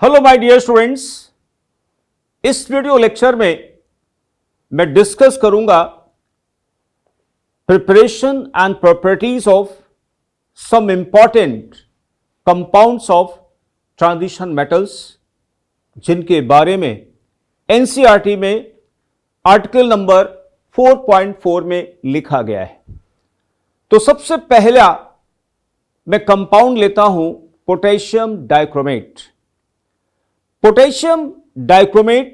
Hello my dear students, इस video lecture में मैं डिस्कस करूंगा preparation and properties of some important compounds of transition metals, जिनके बारे में एनसीईआरटी में आर्टिकल नंबर 4.4 में लिखा गया है। तो सबसे पहला मैं कंपाउंड लेता हूं potassium dichromate. Potassium dichromate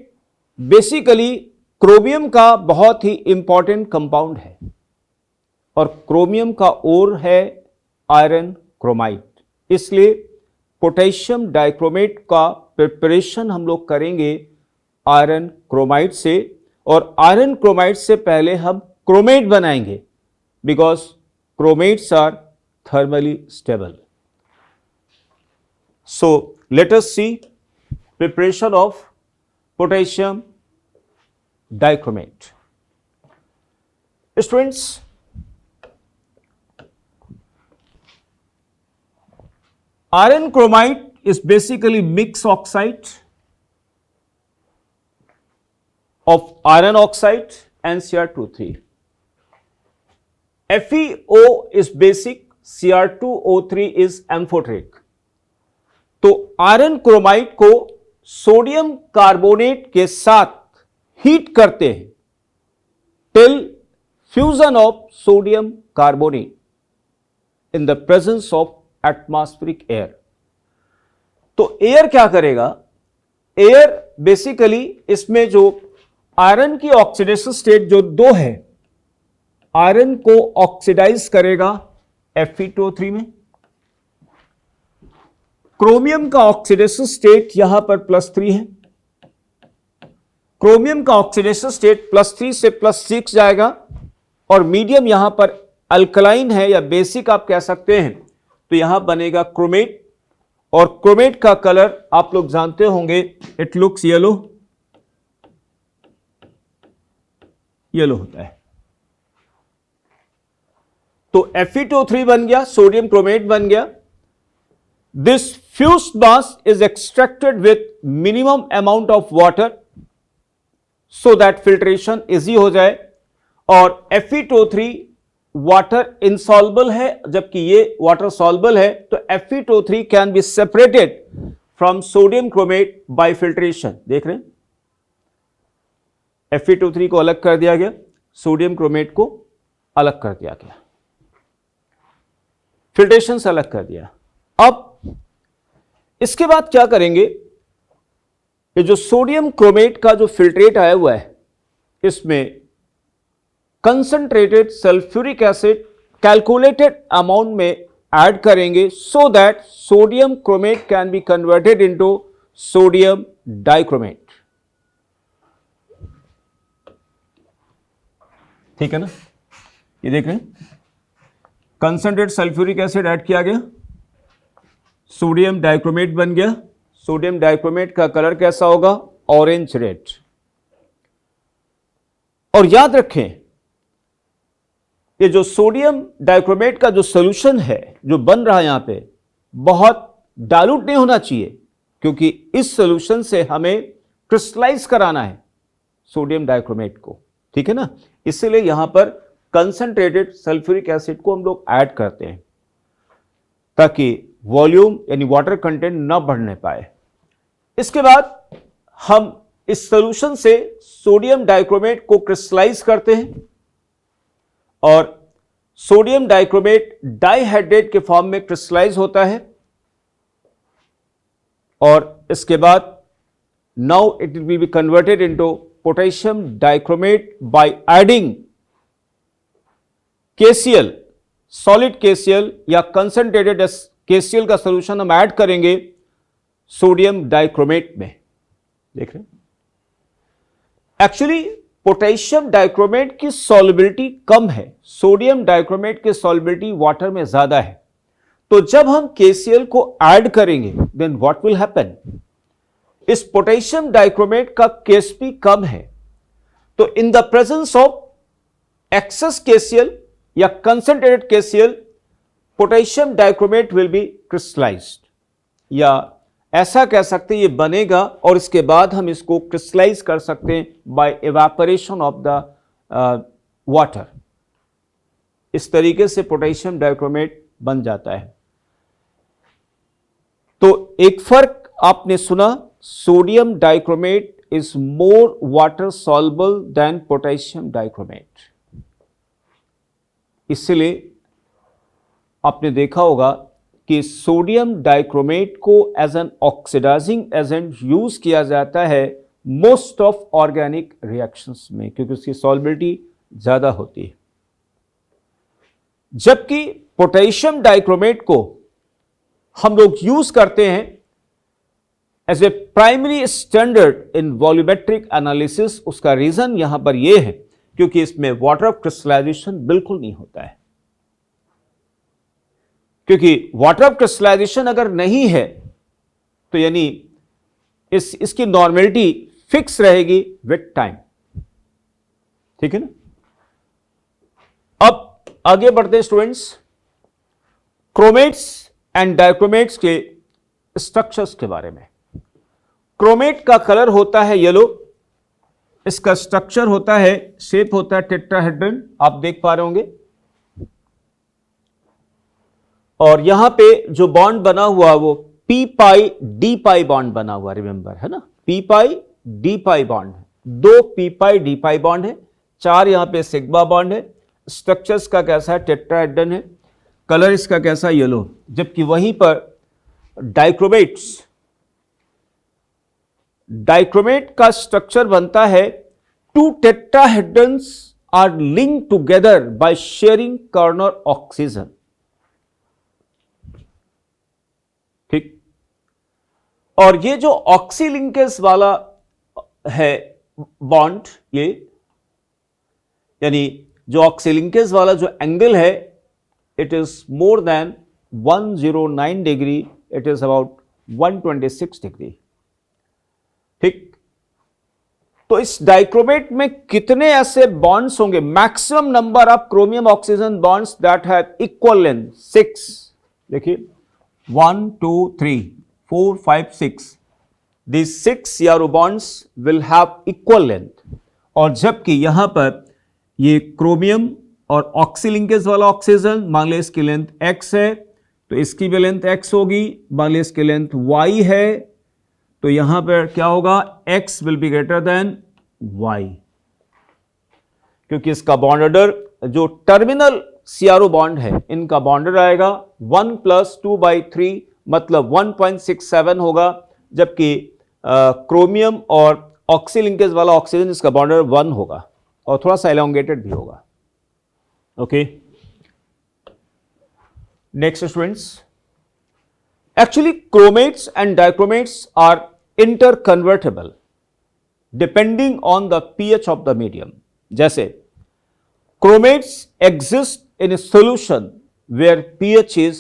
basically chromium का बहुत ही इंपॉर्टेंट कंपाउंड है और क्रोमियम का और है आयरन क्रोमाइड। इसलिए पोटेशियम डाइक्रोमेट का प्रिपरेशन हम लोग करेंगे आयरन क्रोमाइड से, और आयरन क्रोमाइड से पहले हम क्रोमेट बनाएंगे because chromates are thermally stable. So let us see preparation of potassium dichromate. Students, iron chromite is basically mixed oxide of iron oxide and Cr2O3. FeO is basic, Cr2O3 is amphoteric. तो iron क्रोमाइड को sodium carbonate के साथ heat करते हैं till fusion of sodium carbonate in the presence of atmospheric air. तो air क्या करेगा? Air basically इसमें जो आयरन की ऑक्सीडेशन स्टेट जो 2 है, आयरन को ऑक्सीडाइज करेगा Fe2O3 में। क्रोमियम का ऑक्सीडेशन स्टेट यहां पर +3 है। क्रोमियम का ऑक्सीडेशन स्टेट +3 से +6 जाएगा और मीडियम यहां पर अल्कलाइन है या बेसिक आप कह सकते हैं, तो यहां बनेगा क्रोमेट। और क्रोमेट का कलर आप लोग जानते होंगे, इट लुक्स येलो, येलो होता है। तो Fe2O3 बन गया, सोडियम क्रोमेट बन गया। This fused mass is extracted with minimum amount of water so that filtration easy हो जाए। और Fe2O3 वाटर insoluble है, जबकि ये वाटर soluble है, तो Fe2O3 can be separated from sodium chromate by filtration। देख रहे हैं, Fe2O3 को अलग कर दिया गया, सोडियम क्रोमेट को अलग कर दिया गया, फिल्ट्रेशन से अलग कर दिया। अब इसके बाद क्या करेंगे? ये जो सोडियम क्रोमेट का जो फिल्ट्रेट आया हुआ है, इसमें concentrated sulphuric acid calculated amount में ऐड करेंगे so that sodium chromate can be converted into sodium dichromate. ठीक है ना? ये देख रहे हैं, कंसंट्रेटेड सल्फ्यूरिक एसिड ऐड किया गया, सोडियम डाइक्रोमेट बन गया। सोडियम डाइक्रोमेट का कलर कैसा होगा? Orange red. और याद रखें, ये जो सोडियम डाइक्रोमेट का जो सॉल्यूशन है जो बन रहा है यहां पे, बहुत डाइल्यूट नहीं होना चाहिए, क्योंकि इस सॉल्यूशन से हमें क्रिस्टलाइज कराना है सोडियम डाइक्रोमेट को। ठीक है ना? इसलिए यहां पर कंसंट्रेटेड सल्फ्यूरिक एसिड को हम लोग ऐड करते हैं ताकि वॉल्यूम यानी वाटर कंटेंट न बढ़ने पाए। इसके बाद हम इस सॉल्यूशन से सोडियम डाइक्रोमेट को क्रिस्टलाइज करते हैं और सोडियम डाइक्रोमेट डाइहाइड्रेट के फॉर्म में क्रिस्टलाइज होता है। और इसके बाद now it will be converted into potassium dichromate by adding KCl, solid KCl या कंसंट्रेटेड KCl का सॉल्यूशन हम ऐड करेंगे सोडियम डाइक्रोमेट में। देख रहे हैं, एक्चुअली पोटेशियम डाइक्रोमेट की सॉल्युबिलिटी कम है, सोडियम डाइक्रोमेट की सॉल्युबिलिटी वाटर में ज्यादा है। तो जब हम KCl को ऐड करेंगे देन व्हाट विल हैपन? इस पोटेशियम डाइक्रोमेट का KSP कम है, तो in the presence of excess KCl या concentrated KCl, potassium dichromate will be crystallized या ऐसा कह सकते हैं ये बनेगा और इसके बाद हम इसको क्रिस्टलाइज कर सकते हैं by evaporation of the water. इस तरीके से पोटेशियम डाइक्रोमेट बन जाता है। तो एक फर्क आपने सुना, sodium dichromate is more water soluble than potassium dichromate. इसलिए आपने देखा होगा कि सोडियम डाइक्रोमेट को as an oxidizing agent use किया जाता है मोस्ट ऑफ ऑर्गेनिक रिएक्शंस में, क्योंकि उसकी सॉल्युबिलिटी ज्यादा होती है। जबकि पोटेशियम डाइक्रोमेट को हम लोग यूज करते हैं as a primary standard in volumetric analysis. उसका रीजन यहां पर यह है क्योंकि इसमें वाटर क्रिस्टलाइजेशन बिल्कुल नहीं होता है। क्योंकि वाटर क्रिस्टलाइजेशन अगर नहीं है तो यानी इसकी नॉर्मेलिटी फिक्स रहेगी विद टाइम। ठीक है ना। अब आगे बढ़ते हैं स्टूडेंट्स, क्रोमेट्स एंड डाइक्रोमेट्स के स्ट्रक्चर्स के बारे में। क्रोमेट का कलर होता है येलो, इसका स्ट्रक्चर होता है, शेप होता है टेट्राहेड्रन, आप देख पा रहे होंगे। और यहां पे जो बॉन्ड बना हुआ वो पी पाई डी पाई बॉन्ड बना हुआ, रिमेंबर है ना, पी पाई डी पाई बॉन्ड है, 2 पी पाई डी पाई बॉन्ड है, 4 यहां पे सिग्मा बॉन्ड है। स्ट्रक्चर्स का कैसा है, टेट्राहेड्रन है, कलर इसका कैसा, येलो। जबकि वहीं पर डाइक्रोमेट का स्ट्रक्चर बनता है, 2 tetrahedrons are linked together by sharing corner oxygen. ठीक। और ये जो ऑक्सी लिंकेज वाला है बॉन्ड, ये यानी जो ऑक्सी लिंकेज वाला जो एंगल है, it is more than 109 degree, it is about 126 degree. ठीक। तो इस डाइक्रोमेट में कितने ऐसे बॉन्ड्स होंगे, maximum number of chromium oxygen bonds that have equal length 6। देखिए 1 2 3 4 5 6, these 6 यारो bonds will have equal length। और जबकि यहां पर ये क्रोमियम और ऑक्सी लिंकेज वाला ऑक्सीजन, मान लीजिए इसकी लेंथ x है तो इसकी भी लेंथ x होगी, मान लीजिए इसकी लेंथ y है तो यहां पर क्या होगा, x will be greater than y, क्योंकि इसका बॉन्ड ऑर्डर जो टर्मिनल सीआरओ बॉन्ड है, इनका बॉन्डर आएगा 1 + 2/3, मतलब 1.67 होगा। जबकि क्रोमियम और ऑक्सी लिंकेज वाला ऑक्सीजन, इसका बॉन्डर 1 होगा और थोड़ा सा एलोंगेटेड भी होगा। Okay, next students, actually chromates and dichromates are interconvertible depending on the pH of the medium. जैसे chromates exist in a solution where pH is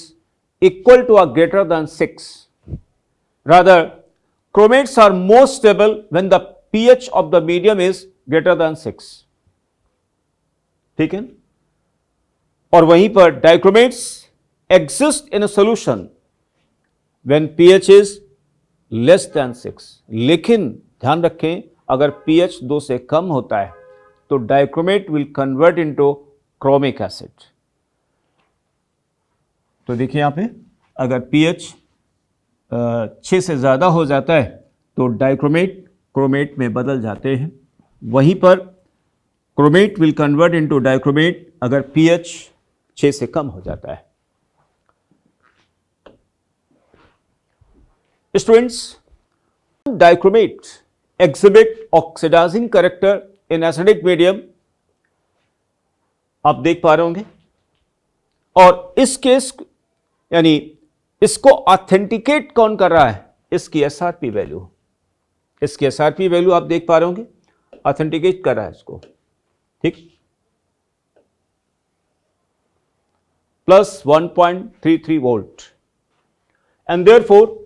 equal to or greater than 6. Rather, chromates are more stable when the pH of the medium is greater than 6. ठीक है। और वहीं पर dichromates exist in a solution when pH is less than 6. लेकिन ध्यान रखें, अगर pH 2 से कम होता है तो dichromate will convert into chromic acid. तो देखिए यहां पे अगर पीएच 6 से ज्यादा हो जाता है तो डाइक्रोमेट क्रोमेट में बदल जाते हैं। वहीं पर chromate will convert into dichromate अगर पीएच 6 से कम हो जाता है। Students, dichromate exhibit oxidizing character in acidic medium, आप देख पा रहे होंगे। और इस केस यानी इसको ऑथेंटिकेट कौन कर रहा है, इसकी एसआरपी वैल्यू, इसकी एसआरपी वैल्यू आप देख पा रहे होंगे, ऑथेंटिकेट कर रहा है इसको। ठीक, plus 1.33 volt, and therefore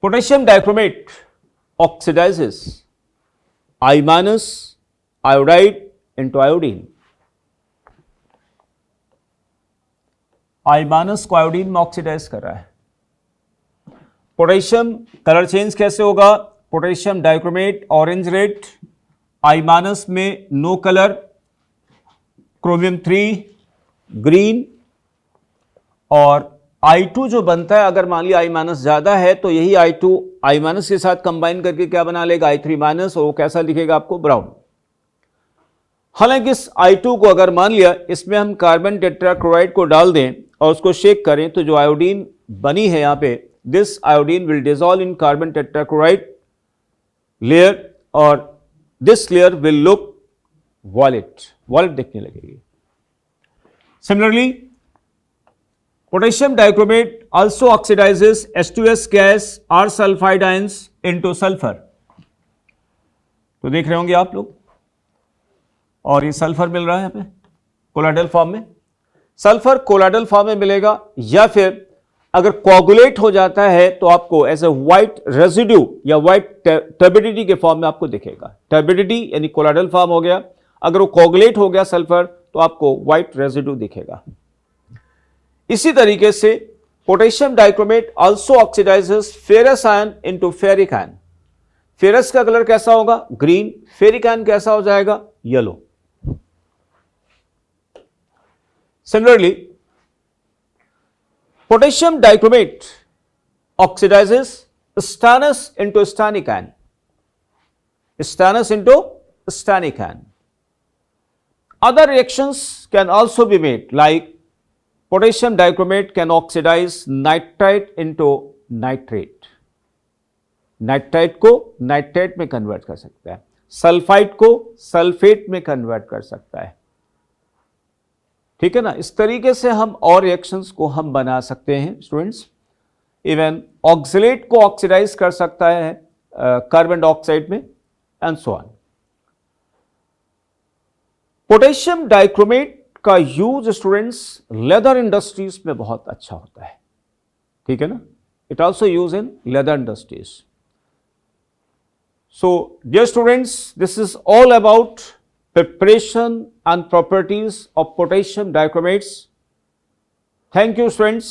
potassium dichromate oxidizes I- iodide into iodine, I- को आयोडीन में ऑक्सीडाइज कर रहा है। पोटेशियम कलर चेंज कैसे होगा? Potassium dichromate orange red, I- में नो कलर, क्रोमियम 3 ग्रीन, और I2 जो बनता है, अगर मान लिया I- ज्यादा है तो यही I2 I- के साथ कंबाइन करके क्या बना लेगा? I3-, और वो कैसा दिखेगा आपको? ब्राउन। हालांकि इस I2 को अगर मान लिया इसमें हम कार्बन टेट्राक्लोराइड को डाल दें और उसको शेक करें तो जो आयोडीन बनी है यहां पे, this iodine will dissolve in carbon tetrachloride layer और this layer will look violet दिखने लगेगी। Similarly potassium dichromate also oxidizes H2S gas or sulfide ions into sulfur। तो देख रहे होंगे आप लोग, और ये सल्फर मिल रहा है यहां पे कोलाइडल फॉर्म में। सल्फर कोलाइडल फॉर्म में मिलेगा, या फिर अगर कोगुलेट हो जाता है तो आपको एज ए व्हाइट रेजिड्यू या व्हाइट टर्बिडिटी के फॉर्म में आपको दिखेगा। टर्बिडिटी यानी कोलाइडल फॉर्म हो गया, अगर वो कोगुलेट हो गया सल्फर तो आपको व्हाइट रेजिड्यू दिखेगा। इसी तरीके से potassium dichromate also oxidises ferrous ion into ferric ion. Ferrous का कलर कैसा होगा? ग्रीन। फेरिक आयन कैसा हो जाएगा? Yellow. Similarly potassium dichromate oxidises stannous into stannic ion, stannous into stannic ion. Other reactions can also be made, like potassium dichromate can oxidize nitrite into nitrate, nitrite को nitrate में convert कर सकता है, sulphide को sulphate में convert कर सकता है। ठीक है ना? इस तरीके से हम और रिएक्शंस को हम बना सकते हैं स्टूडेंट्स। इवन ऑक्सलेट को ऑक्सीडाइज कर सकता है कार्बन डाइऑक्साइड में, and so on. Potassium dichromate का यूज स्टूडेंट्स लेदर इंडस्ट्रीज में बहुत अच्छा होता है। ठीक है ना? It also use in leather industries. So dear students, this is all about preparation and properties of potassium dichromates. Thank you, friends.